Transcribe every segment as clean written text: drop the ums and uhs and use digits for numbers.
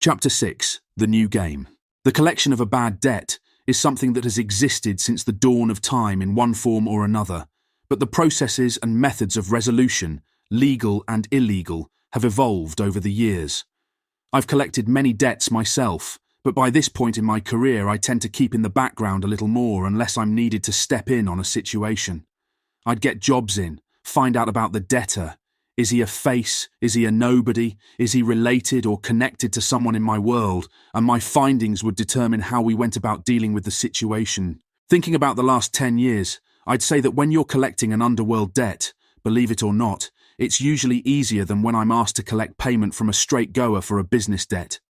Chapter 6. The New Game. The collection of a bad debt is something that has existed since the dawn of time in one form or another, but the processes and methods of resolution, legal and illegal, have evolved over the years. I've collected many debts myself, but by this point in my career I tend to keep in the background a little more unless I'm needed to step in on a situation. I'd get jobs in, find out about the debtor. Is he a face? Is he a nobody? Is he related or connected to someone in my world? And my findings would determine how we went about dealing with the situation. Thinking about the last 10 years, I'd say that when you're collecting an underworld debt, believe it or not, it's usually easier than when I'm asked to collect payment from a straight goer for a business debt.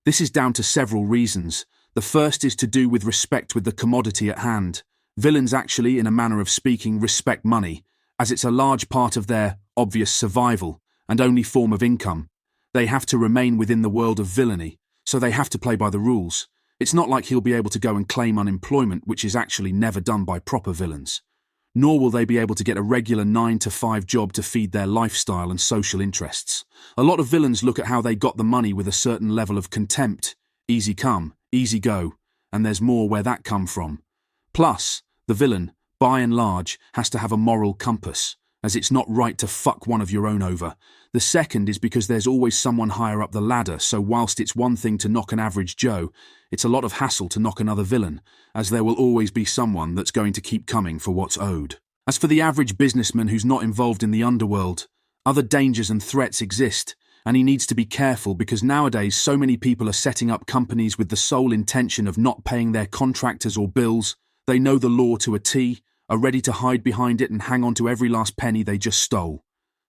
This is down to several reasons. The first is to do with respect with the commodity at hand. Villains actually, in a manner of speaking, respect money, as it's a large part of their obvious survival and only form of income. They have to remain within the world of villainy, so they have to play by the rules. It's not like he'll be able to go and claim unemployment, which is actually never done by proper villains. Nor will they be able to get a regular 9-to-5 job to feed their lifestyle and social interests. A lot of villains look at how they got the money with a certain level of contempt. Easy come, easy go, and there's more where that come from. Plus, the villain, by and large, has to have a moral compass, as it's not right to fuck one of your own over. The second is because there's always someone higher up the ladder, so whilst it's one thing to knock an average Joe, it's a lot of hassle to knock another villain, as there will always be someone that's going to keep coming for what's owed. As for the average businessman who's not involved in the underworld, other dangers and threats exist, and he needs to be careful because nowadays so many people are setting up companies with the sole intention of not paying their contractors or bills. They know the law to a T, are ready to hide behind it and hang on to every last penny they just stole.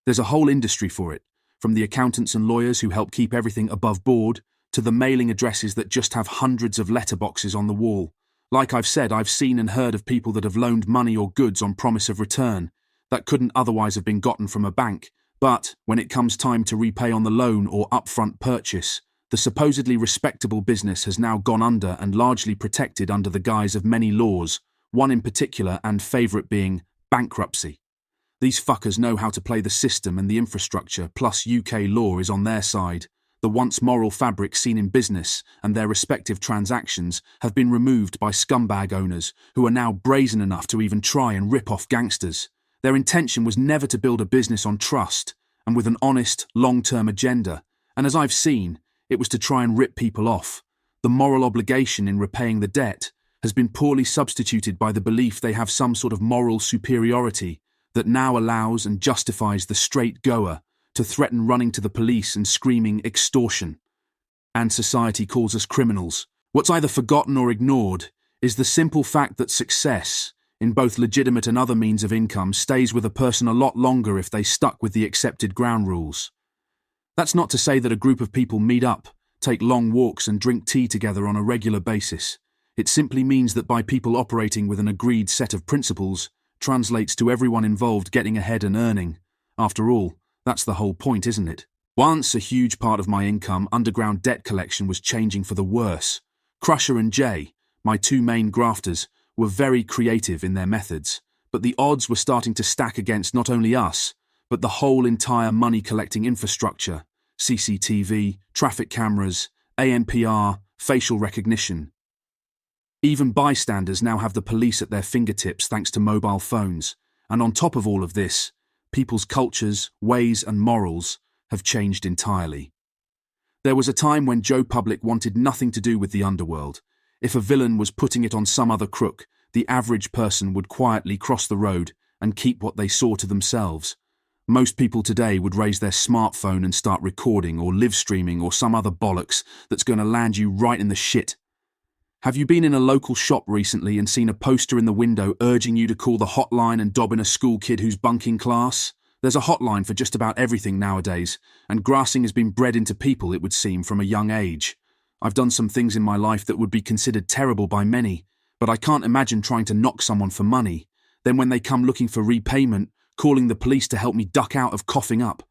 There's a whole industry for it, from the accountants and lawyers who help keep everything above board, to the mailing addresses that just have hundreds of letterboxes on the wall. Like I've said, I've seen and heard of people that have loaned money or goods on promise of return that couldn't otherwise have been gotten from a bank, but when it comes time to repay on the loan or upfront purchase, the supposedly respectable business has now gone under and largely protected under the guise of many laws, one in particular and favourite being bankruptcy. These fuckers know how to play the system, and the infrastructure plus UK law is on their side. The once moral fabric seen in business and their respective transactions have been removed by scumbag owners who are now brazen enough to even try and rip off gangsters. Their intention was never to build a business on trust and with an honest, long-term agenda, and as I've seen, it was to try and rip people off. The moral obligation in repaying the debt has been poorly substituted by the belief they have some sort of moral superiority that now allows and justifies the straight goer to threaten running to the police and screaming extortion. And society calls us criminals. What's either forgotten or ignored is the simple fact that success, in both legitimate and other means of income, stays with a person a lot longer if they stuck with the accepted ground rules. That's not to say that a group of people meet up, take long walks and drink tea together on a regular basis. It simply means that by people operating with an agreed set of principles, translates to everyone involved getting ahead and earning. After all, that's the whole point, isn't it? Once a huge part of my income, underground debt collection was changing for the worse. Crusher and Jay, my two main grafters, were very creative in their methods, but the odds were starting to stack against not only us, but the whole entire money-collecting infrastructure, CCTV, traffic cameras, ANPR, facial recognition. Even bystanders now have the police at their fingertips thanks to mobile phones, and on top of all of this, people's cultures, ways and morals have changed entirely. There was a time when Joe Public wanted nothing to do with the underworld. If a villain was putting it on some other crook, the average person would quietly cross the road and keep what they saw to themselves. Most people today would raise their smartphone and start recording or live streaming or some other bollocks that's going to land you right in the shit. Have you been in a local shop recently and seen a poster in the window urging you to call the hotline and dob in a school kid who's bunking class? There's a hotline for just about everything nowadays, and grassing has been bred into people, it would seem, from a young age. I've done some things in my life that would be considered terrible by many, but I can't imagine trying to knock someone for money. Then when they come looking for repayment, calling the police to help me duck out of coughing up.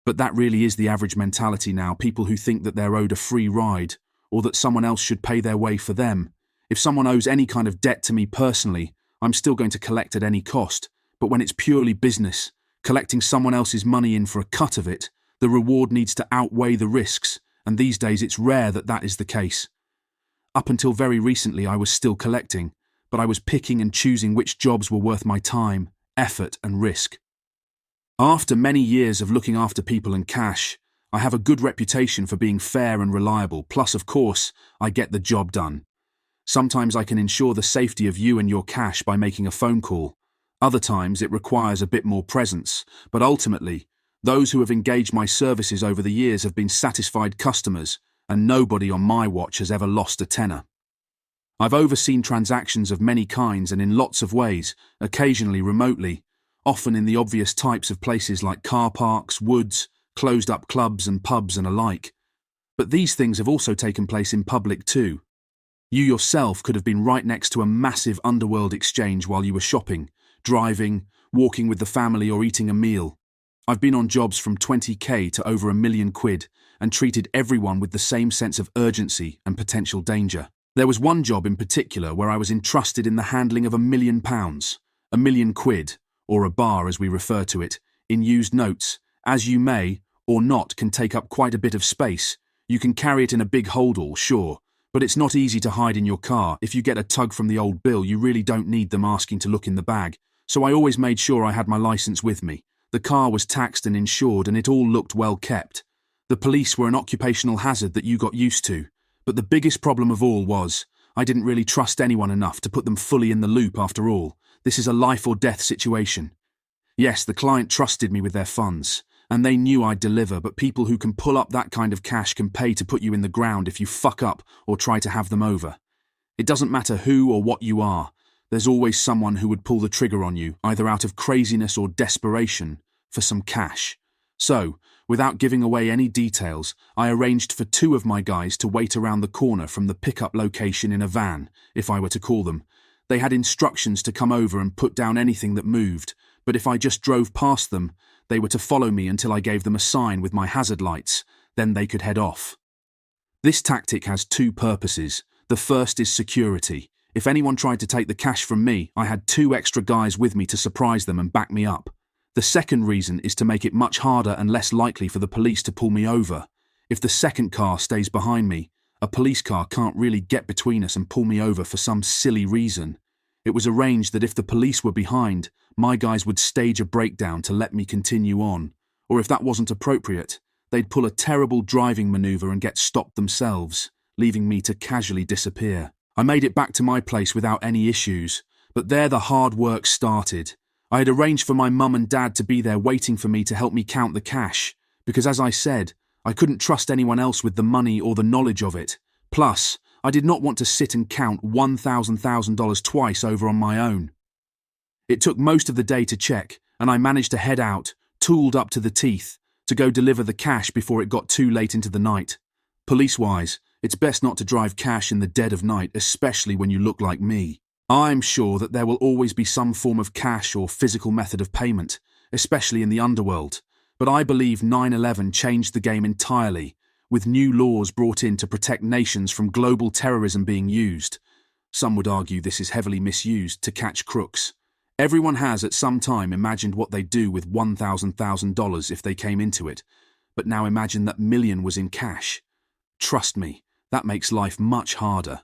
But that really is the average mentality now, people who think that they're owed a free ride, or that someone else should pay their way for them. If someone owes any kind of debt to me personally, I'm still going to collect at any cost, but when it's purely business, collecting someone else's money in for a cut of it, the reward needs to outweigh the risks, and these days it's rare that that is the case. Up until very recently I was still collecting, but I was picking and choosing which jobs were worth my time, effort and risk. After many years of looking after people and cash, I have a good reputation for being fair and reliable, plus of course, I get the job done. Sometimes I can ensure the safety of you and your cash by making a phone call. Other times it requires a bit more presence, but ultimately, those who have engaged my services over the years have been satisfied customers, and nobody on my watch has ever lost a tenner. I've overseen transactions of many kinds and in lots of ways, occasionally remotely, often in the obvious types of places like car parks, woods, closed-up clubs and pubs and alike. But these things have also taken place in public too. You yourself could have been right next to a massive underworld exchange while you were shopping, driving, walking with the family or eating a meal. I've been on jobs from 20k to over £1 million and treated everyone with the same sense of urgency and potential danger. There was one job in particular where I was entrusted in the handling of £1 million, £1 million, or a bar as we refer to it, in used notes. As you may, or not, can take up quite a bit of space. You can carry it in a big holdall, sure, but it's not easy to hide in your car. If you get a tug from the old bill, you really don't need them asking to look in the bag. So I always made sure I had my license with me. The car was taxed and insured and it all looked well kept. The police were an occupational hazard that you got used to. But the biggest problem of all was, I didn't really trust anyone enough to put them fully in the loop after all. This is a life or death situation. Yes, the client trusted me with their funds, and they knew I'd deliver, but people who can pull up that kind of cash can pay to put you in the ground if you fuck up or try to have them over. It doesn't matter who or what you are, there's always someone who would pull the trigger on you, either out of craziness or desperation, for some cash. So, without giving away any details, I arranged for 2 of my guys to wait around the corner from the pickup location in a van, if I were to call them. They had instructions to come over and put down anything that moved, but if I just drove past them, they were to follow me until I gave them a sign with my hazard lights, then they could head off. This tactic has 2 purposes. The first is security. If anyone tried to take the cash from me, I had 2 extra guys with me to surprise them and back me up. The second reason is to make it much harder and less likely for the police to pull me over. If the second car stays behind me, a police car can't really get between us and pull me over for some silly reason. It was arranged that if the police were behind, my guys would stage a breakdown to let me continue on, or if that wasn't appropriate, they'd pull a terrible driving maneuver and get stopped themselves, leaving me to casually disappear. I made it back to my place without any issues, but there the hard work started. I had arranged for my mum and dad to be there waiting for me to help me count the cash, because as I said, I couldn't trust anyone else with the money or the knowledge of it. Plus, I did not want to sit and count $1,000 twice over on my own. It took most of the day to check, and I managed to head out, tooled up to the teeth, to go deliver the cash before it got too late into the night. Police-wise, it's best not to drive cash in the dead of night, especially when you look like me. I'm sure that there will always be some form of cash or physical method of payment, especially in the underworld, but I believe 9/11 changed the game entirely, with new laws brought in to protect nations from global terrorism being used. Some would argue this is heavily misused to catch crooks. Everyone has at some time imagined what they'd do with $1,000 if they came into it, but now imagine that million was in cash. Trust me, that makes life much harder.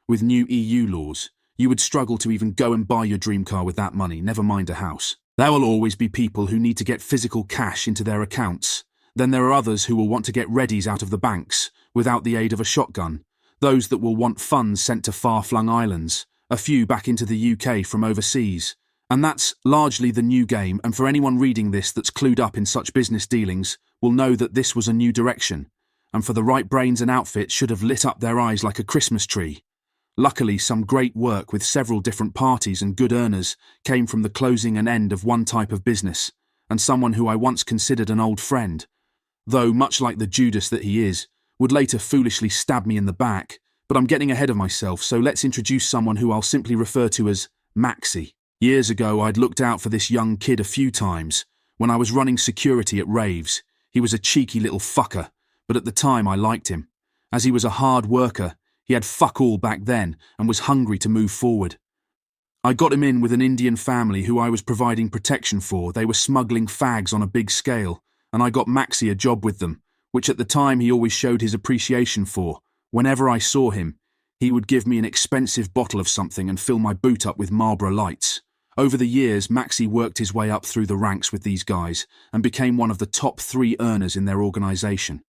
With new EU laws, you would struggle to even go and buy your dream car with that money, never mind a house. There will always be people who need to get physical cash into their accounts. Then there are others who will want to get readies out of the banks, without the aid of a shotgun. Those that will want funds sent to far-flung islands, a few back into the UK from overseas. And that's largely the new game, and for anyone reading this that's clued up in such business dealings, will know that this was a new direction, and for the right brains and outfit should have lit up their eyes like a Christmas tree. Luckily, some great work with several different parties and good earners came from the closing and end of one type of business, and someone who I once considered an old friend, though much like the Judas that he is, would later foolishly stab me in the back. But I'm getting ahead of myself, so let's introduce someone who I'll simply refer to as Maxi. Years ago, I'd looked out for this young kid a few times. When I was running security at raves, he was a cheeky little fucker, but at the time I liked him. As he was a hard worker, he had fuck all back then and was hungry to move forward. I got him in with an Indian family who I was providing protection for. They were smuggling fags on a big scale, and I got Maxi a job with them, which at the time he always showed his appreciation for. Whenever I saw him, he would give me an expensive bottle of something and fill my boot up with Marlboro Lights. Over the years, Maxi worked his way up through the ranks with these guys and became one of the top 3 earners in their organisation.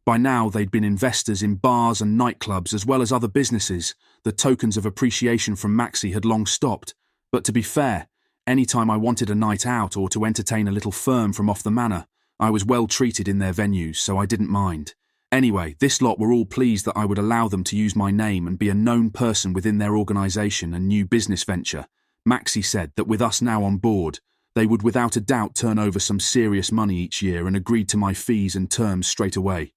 By now, they'd been investors in bars and nightclubs as well as other businesses. The tokens of appreciation from Maxi had long stopped. But to be fair, any time I wanted a night out or to entertain a little firm from off the manor, I was well treated in their venues, so I didn't mind. Anyway, this lot were all pleased that I would allow them to use my name and be a known person within their organisation and new business venture. Maxi said that with us now on board, they would without a doubt turn over some serious money each year and agreed to my fees and terms straight away.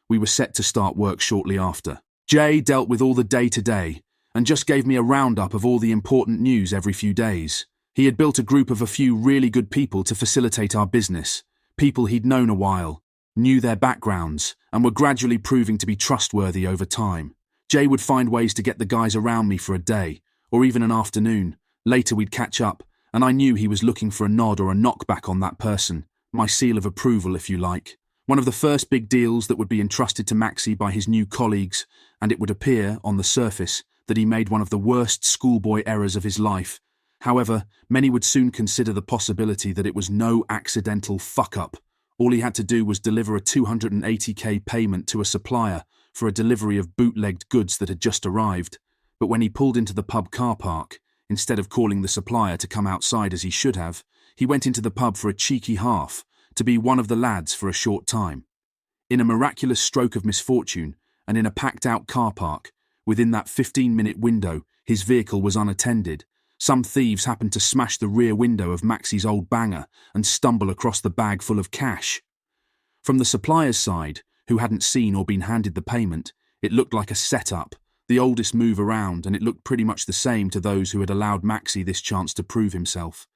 We were set to start work shortly after. Jay dealt with all the day-to-day and just gave me a roundup of all the important news every few days. He had built a group of a few really good people to facilitate our business, people he'd known a while, knew their backgrounds, and were gradually proving to be trustworthy over time. Jay would find ways to get the guys around me for a day, or even an afternoon. Later we'd catch up, and I knew he was looking for a nod or a knockback on that person, my seal of approval if you like. One of the first big deals that would be entrusted to Maxi by his new colleagues, and it would appear, on the surface, that he made one of the worst schoolboy errors of his life. However, many would soon consider the possibility that it was no accidental fuck-up. All he had to do was deliver a $280K payment to a supplier for a delivery of bootlegged goods that had just arrived. But when he pulled into the pub car park, instead of calling the supplier to come outside as he should have, he went into the pub for a cheeky half, to be one of the lads for a short time. In a miraculous stroke of misfortune, and in a packed-out car park, within that 15-minute window, his vehicle was unattended. Some thieves happened to smash the rear window of Maxi's old banger and stumble across the bag full of cash. From the supplier's side, who hadn't seen or been handed the payment, it looked like a setup, the oldest move around, and it looked pretty much the same to those who had allowed Maxi this chance to prove himself.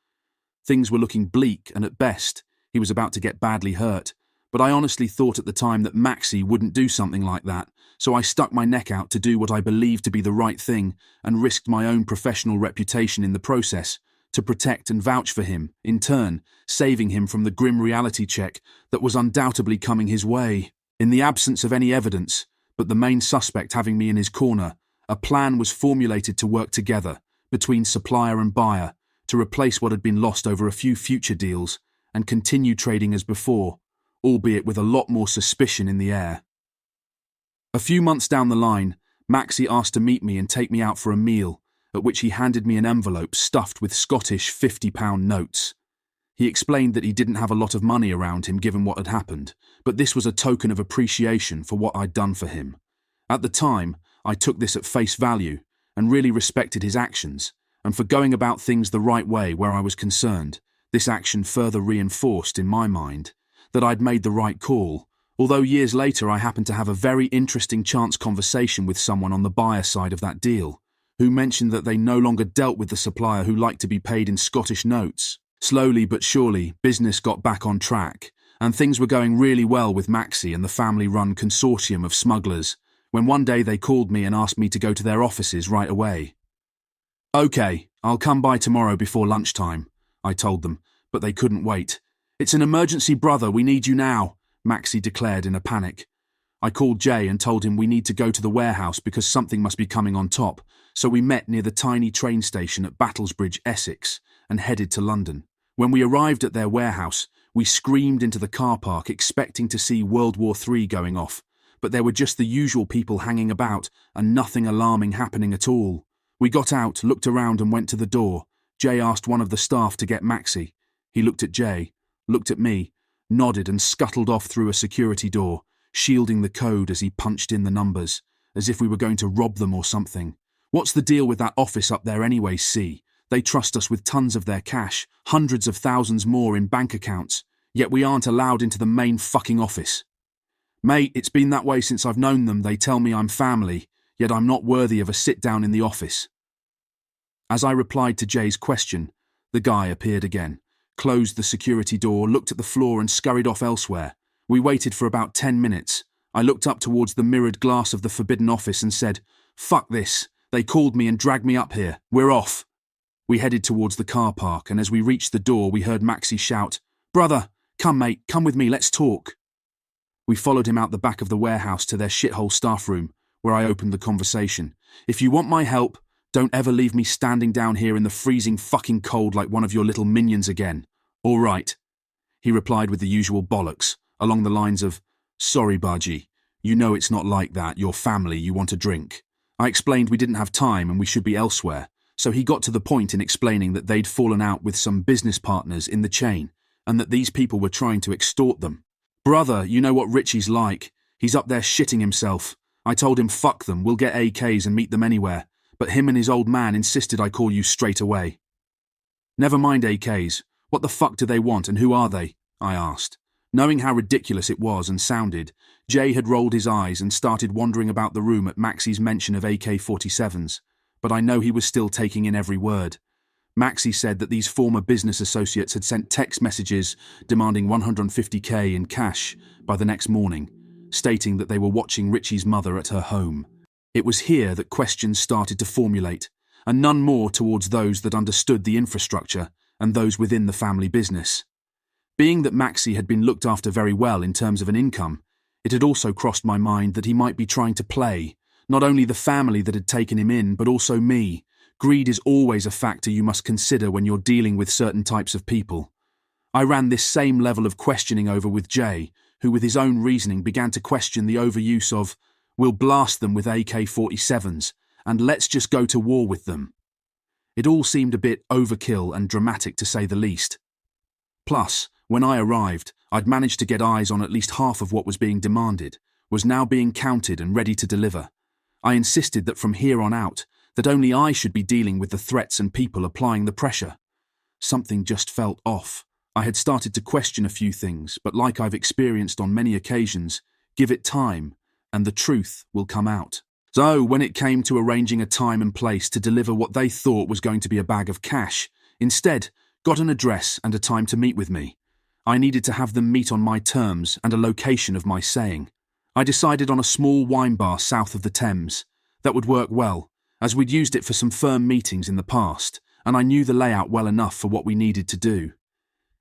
Things were looking bleak, and at best, he was about to get badly hurt, but I honestly thought at the time that Maxi wouldn't do something like that, so I stuck my neck out to do what I believed to be the right thing and risked my own professional reputation in the process, to protect and vouch for him, in turn, saving him from the grim reality check that was undoubtedly coming his way. In the absence of any evidence, but the main suspect having me in his corner, a plan was formulated to work together, between supplier and buyer, to replace what had been lost over a few future deals, and continue trading as before, albeit with a lot more suspicion in the air. A few months down the line, Maxi asked to meet me and take me out for a meal, at which he handed me an envelope stuffed with Scottish £50 notes. He explained that he didn't have a lot of money around him given what had happened, but this was a token of appreciation for what I'd done for him. At the time, I took this at face value and really respected his actions, and for going about things the right way where I was concerned, this action further reinforced, in my mind, that I'd made the right call, although years later I happened to have a very interesting chance conversation with someone on the buyer side of that deal, who mentioned that they no longer dealt with the supplier who liked to be paid in Scottish notes. Slowly but surely, business got back on track, and things were going really well with Maxi and the family-run consortium of smugglers, when one day they called me and asked me to go to their offices right away. "Okay, I'll come by tomorrow before lunchtime," I told them, but they couldn't wait. "It's an emergency, brother, we need you now," Maxi declared in a panic. I called Jay and told him we need to go to the warehouse because something must be coming on top, so we met near the tiny train station at Battlesbridge, Essex, and headed to London. When we arrived at their warehouse, we screamed into the car park expecting to see World War III going off, but there were just the usual people hanging about and nothing alarming happening at all. We got out, looked around and went to the door. Jay asked one of the staff to get Maxi. He looked at Jay, looked at me, nodded and scuttled off through a security door, shielding the code as he punched in the numbers, as if we were going to rob them or something. "What's the deal with that office up there anyway, C? They trust us with tons of their cash, hundreds of thousands more in bank accounts, yet we aren't allowed into the main fucking office." "Mate, it's been that way since I've known them. They tell me I'm family, yet I'm not worthy of a sit-down in the office." As I replied to Jay's question, the guy appeared again, closed the security door, looked at the floor and scurried off elsewhere. We waited for about 10 minutes. I looked up towards the mirrored glass of the forbidden office and said, "Fuck this. They called me and dragged me up here. We're off." We headed towards the car park, and as we reached the door we heard Maxi shout, "Brother, come mate, come with me, let's talk." We followed him out the back of the warehouse to their shithole staff room, where I opened the conversation. "If you want my help, don't ever leave me standing down here in the freezing fucking cold like one of your little minions again." "All right," he replied with the usual bollocks, along the lines of, "Sorry, Baji, you know it's not like that, your family, you want a drink." I explained we didn't have time and we should be elsewhere, so he got to the point in explaining that they'd fallen out with some business partners in the chain and that these people were trying to extort them. "Brother, you know what Richie's like. He's up there shitting himself. I told him fuck them, we'll get AKs and meet them anywhere, but him and his old man insisted I call you straight away." "Never mind AKs. What the fuck do they want and who are they?" I asked. Knowing how ridiculous it was and sounded, Jay had rolled his eyes and started wandering about the room at Maxie's mention of AK-47s, but I know he was still taking in every word. Maxie said that these former business associates had sent text messages demanding 150k in cash by the next morning, stating that they were watching Richie's mother at her home. It was here that questions started to formulate, and none more towards those that understood the infrastructure and those within the family business. Being that Maxie had been looked after very well in terms of an income, it had also crossed my mind that he might be trying to play, not only the family that had taken him in, but also me. Greed is always a factor you must consider when you're dealing with certain types of people. I ran this same level of questioning over with Jay, who with his own reasoning began to question the overuse of, "We'll blast them with AK-47s, and let's just go to war with them." It all seemed a bit overkill and dramatic to say the least. Plus, when I arrived, I'd managed to get eyes on at least half of what was being demanded, was now being counted and ready to deliver. I insisted that from here on out, that only I should be dealing with the threats and people applying the pressure. Something just felt off. I had started to question a few things, but like I've experienced on many occasions, give it time, and the truth will come out. So, when it came to arranging a time and place to deliver what they thought was going to be a bag of cash, instead, got an address and a time to meet with me. I needed to have them meet on my terms and a location of my saying. I decided on a small wine bar south of the Thames. That would work well, as we'd used it for some firm meetings in the past, and I knew the layout well enough for what we needed to do.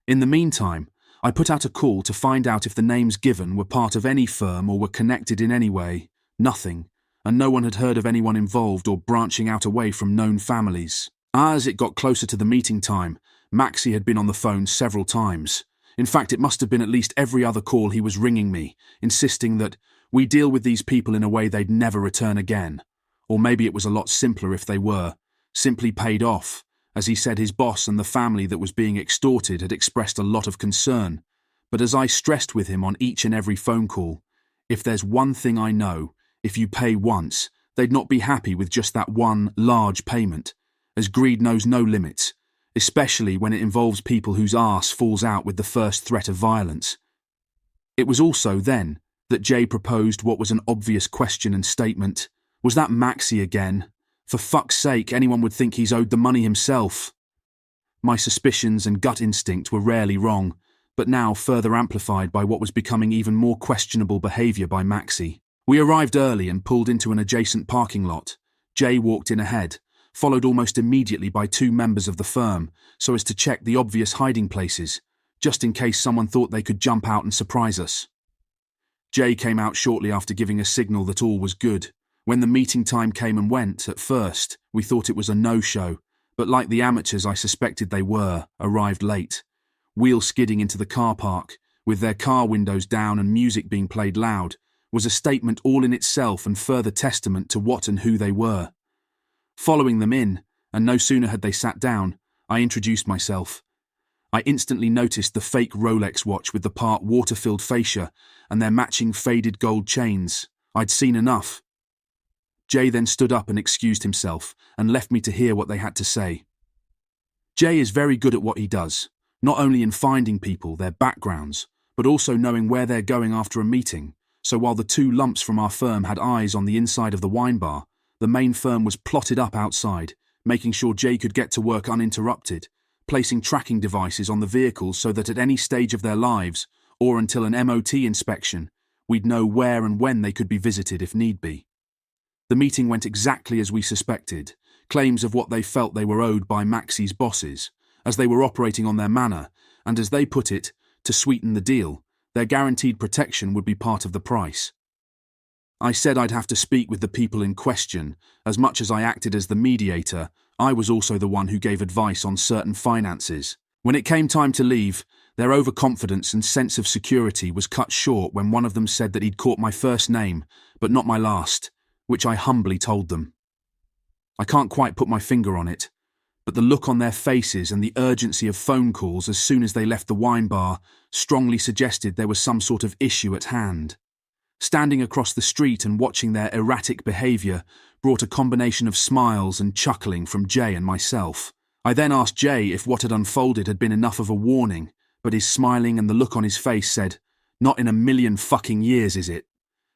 In the meantime, I put out a call to find out if the names given were part of any firm or were connected in any way. Nothing, and no one had heard of anyone involved or branching out away from known families. As it got closer to the meeting time, Maxie had been on the phone several times. In fact, it must have been at least every other call he was ringing me, insisting that we deal with these people in a way they'd never return again. Or maybe it was a lot simpler if they were, simply paid off, as he said his boss and the family that was being extorted had expressed a lot of concern. But as I stressed with him on each and every phone call, if there's one thing I know, if you pay once, they'd not be happy with just that one large payment, as greed knows no limits, especially when it involves people whose arse falls out with the first threat of violence. It was also then that Jay proposed what was an obvious question and statement. Was that Maxie again? For fuck's sake, anyone would think he's owed the money himself. My suspicions and gut instinct were rarely wrong, but now further amplified by what was becoming even more questionable behaviour by Maxie. We arrived early and pulled into an adjacent parking lot. Jay walked in ahead, followed almost immediately by two members of the firm, so as to check the obvious hiding places, just in case someone thought they could jump out and surprise us. Jay came out shortly after giving a signal that all was good. When the meeting time came and went, at first, we thought it was a no-show, but like the amateurs I suspected they were, arrived late. Wheel skidding into the car park, with their car windows down and music being played loud, was a statement all in itself and further testament to what and who they were. Following them in, and no sooner had they sat down, I introduced myself. I instantly noticed the fake Rolex watch with the part water-filled fascia and their matching faded gold chains. I'd seen enough. Jay then stood up and excused himself and left me to hear what they had to say. Jay is very good at what he does, not only in finding people, their backgrounds, but also knowing where they're going after a meeting. So while the two lumps from our firm had eyes on the inside of the wine bar, the main firm was plotted up outside, making sure Jay could get to work uninterrupted, placing tracking devices on the vehicles so that at any stage of their lives, or until an MOT inspection, we'd know where and when they could be visited if need be. The meeting went exactly as we suspected, claims of what they felt they were owed by Maxie's bosses, as they were operating on their manor, and as they put it, to sweeten the deal, Their guaranteed protection would be part of the price. I said I'd have to speak with the people in question. As much as I acted as the mediator, I was also the one who gave advice on certain finances. When it came time to leave, their overconfidence and sense of security was cut short when one of them said that he'd caught my first name, but not my last, which I humbly told them. I can't quite put my finger on it, but the look on their faces and the urgency of phone calls as soon as they left the wine bar strongly suggested there was some sort of issue at hand. Standing across the street and watching their erratic behaviour brought a combination of smiles and chuckling from Jay and myself. I then asked Jay if what had unfolded had been enough of a warning, but his smiling and the look on his face said, "Not in a million fucking years, is it?"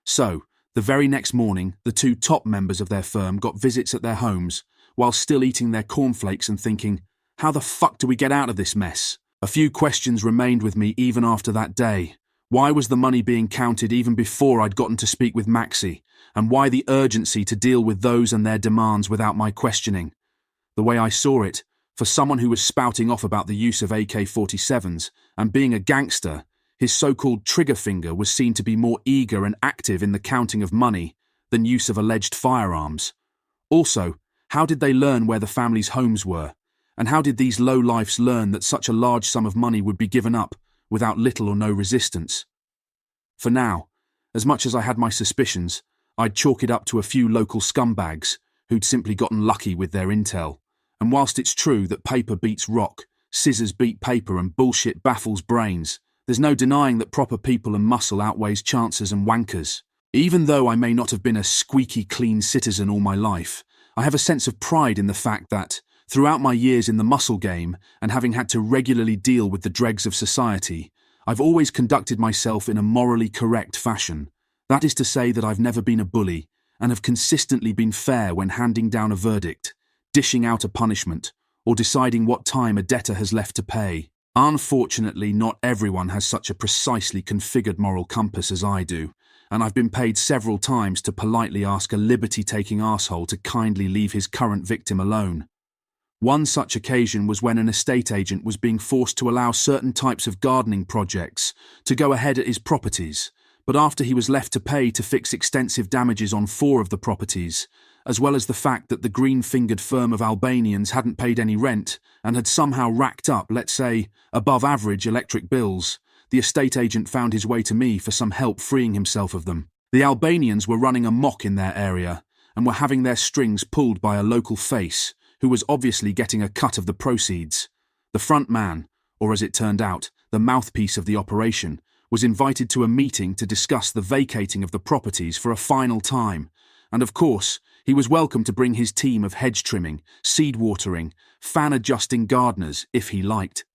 So, the very next morning, the two top members of their firm got visits at their homes, while still eating their cornflakes and thinking, how the fuck do we get out of this mess? A few questions remained with me even after that day. Why was the money being counted even before I'd gotten to speak with Maxi? And why the urgency to deal with those and their demands without my questioning? The way I saw it, for someone who was spouting off about the use of AK-47s and being a gangster, his so-called trigger finger was seen to be more eager and active in the counting of money than use of alleged firearms. Also, how did they learn where the family's homes were? And how did these lowlifes learn that such a large sum of money would be given up without little or no resistance? For now, as much as I had my suspicions, I'd chalk it up to a few local scumbags who'd simply gotten lucky with their intel. And whilst it's true that paper beats rock, scissors beat paper and bullshit baffles brains, there's no denying that proper people and muscle outweighs chances and wankers. Even though I may not have been a squeaky clean citizen all my life, I have a sense of pride in the fact that, throughout my years in the muscle game and having had to regularly deal with the dregs of society, I've always conducted myself in a morally correct fashion. That is to say that I've never been a bully and have consistently been fair when handing down a verdict, dishing out a punishment, or deciding what time a debtor has left to pay. Unfortunately, not everyone has such a precisely configured moral compass as I do, and I've been paid several times to politely ask a liberty-taking arsehole to kindly leave his current victim alone. One such occasion was when an estate agent was being forced to allow certain types of gardening projects to go ahead at his properties, but after he was left to pay to fix extensive damages on 4 of the properties, as well as the fact that the green-fingered firm of Albanians hadn't paid any rent and had somehow racked up, let's say, above-average electric bills, the estate agent found his way to me for some help freeing himself of them. The Albanians were running amok in their area and were having their strings pulled by a local face who was obviously getting a cut of the proceeds. The front man, or as it turned out, the mouthpiece of the operation, was invited to a meeting to discuss the vacating of the properties for a final time, and of course, he was welcome to bring his team of hedge trimming, seed watering, fan-adjusting gardeners if he liked.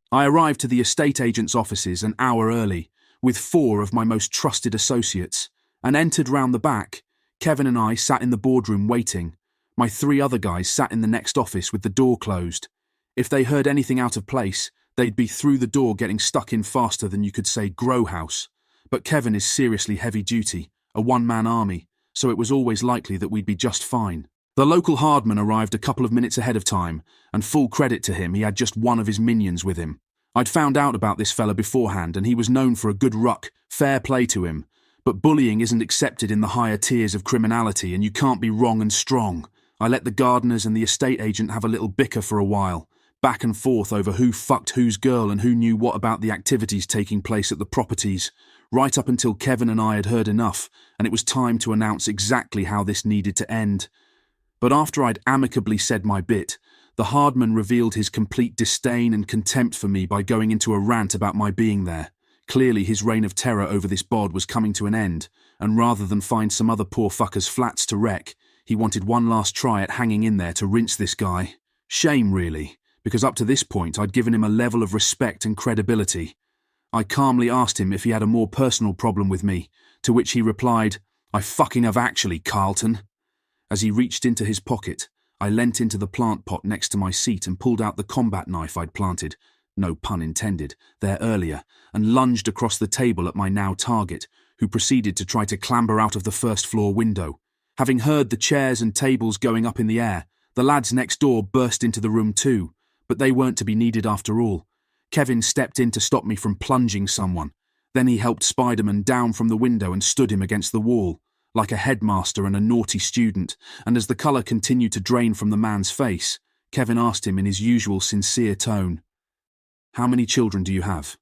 I arrived to the estate agent's offices an hour early, with 4 of my most trusted associates, and entered round the back. Kevin and I sat in the boardroom waiting. My 3 other guys sat in the next office with the door closed. If they heard anything out of place, they'd be through the door getting stuck in faster than you could say grow house. But Kevin is seriously heavy duty, a one-man army, so it was always likely that we'd be just fine. The local hardman arrived a couple of minutes ahead of time, and full credit to him, he had just one of his minions with him. I'd found out about this fella beforehand, and he was known for a good ruck, fair play to him. But bullying isn't accepted in the higher tiers of criminality, and you can't be wrong and strong. I let the gardeners and the estate agent have a little bicker for a while, back and forth over who fucked whose girl and who knew what about the activities taking place at the properties, right up until Kevin and I had heard enough, and it was time to announce exactly how this needed to end. But after I'd amicably said my bit, the hardman revealed his complete disdain and contempt for me by going into a rant about my being there. Clearly his reign of terror over this bod was coming to an end, and rather than find some other poor fucker's flats to wreck, he wanted one last try at hanging in there to rinse this guy. Shame, really, because up to this point I'd given him a level of respect and credibility. I calmly asked him if he had a more personal problem with me, to which he replied, "I fucking have actually, Carlton." As he reached into his pocket, I leant into the plant pot next to my seat and pulled out the combat knife I'd planted, no pun intended, there earlier, and lunged across the table at my now target, who proceeded to try to clamber out of the first-floor window. Having heard the chairs and tables going up in the air, the lads next door burst into the room too, but they weren't to be needed after all. Kevin stepped in to stop me from plunging someone. Then he helped Spider-Man down from the window and stood him against the wall, like a headmaster and a naughty student, and as the colour continued to drain from the man's face, Kevin asked him in his usual sincere tone, "How many children do you have?"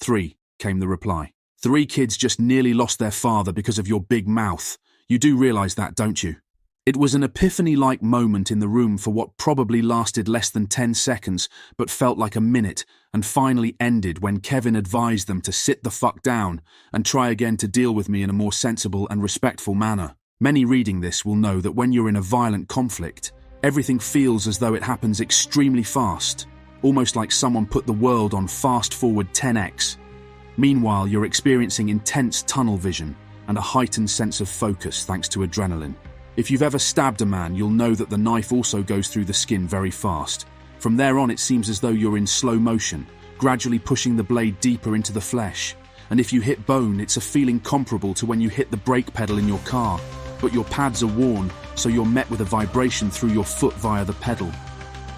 "3," came the reply. "3 kids just nearly lost their father because of your big mouth. You do realise that, don't you?" It was an epiphany-like moment in the room for what probably lasted less than 10 seconds, but felt like a minute, and finally ended when Kevin advised them to sit the fuck down and try again to deal with me in a more sensible and respectful manner. Many reading this will know that when you're in a violent conflict, everything feels as though it happens extremely fast, almost like someone put the world on fast-forward 10x. Meanwhile, you're experiencing intense tunnel vision and a heightened sense of focus thanks to adrenaline. If you've ever stabbed a man, you'll know that the knife also goes through the skin very fast. From there on, it seems as though you're in slow motion, gradually pushing the blade deeper into the flesh. And if you hit bone, it's a feeling comparable to when you hit the brake pedal in your car, but your pads are worn, so you're met with a vibration through your foot via the pedal.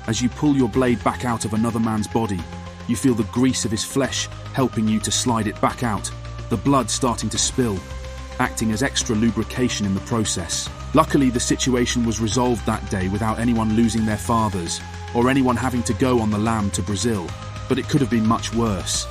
As you pull your blade back out of another man's body, you feel the grease of his flesh helping you to slide it back out, the blood starting to spill, acting as extra lubrication in the process. Luckily, the situation was resolved that day without anyone losing their fathers or anyone having to go on the lam to Brazil, but it could have been much worse.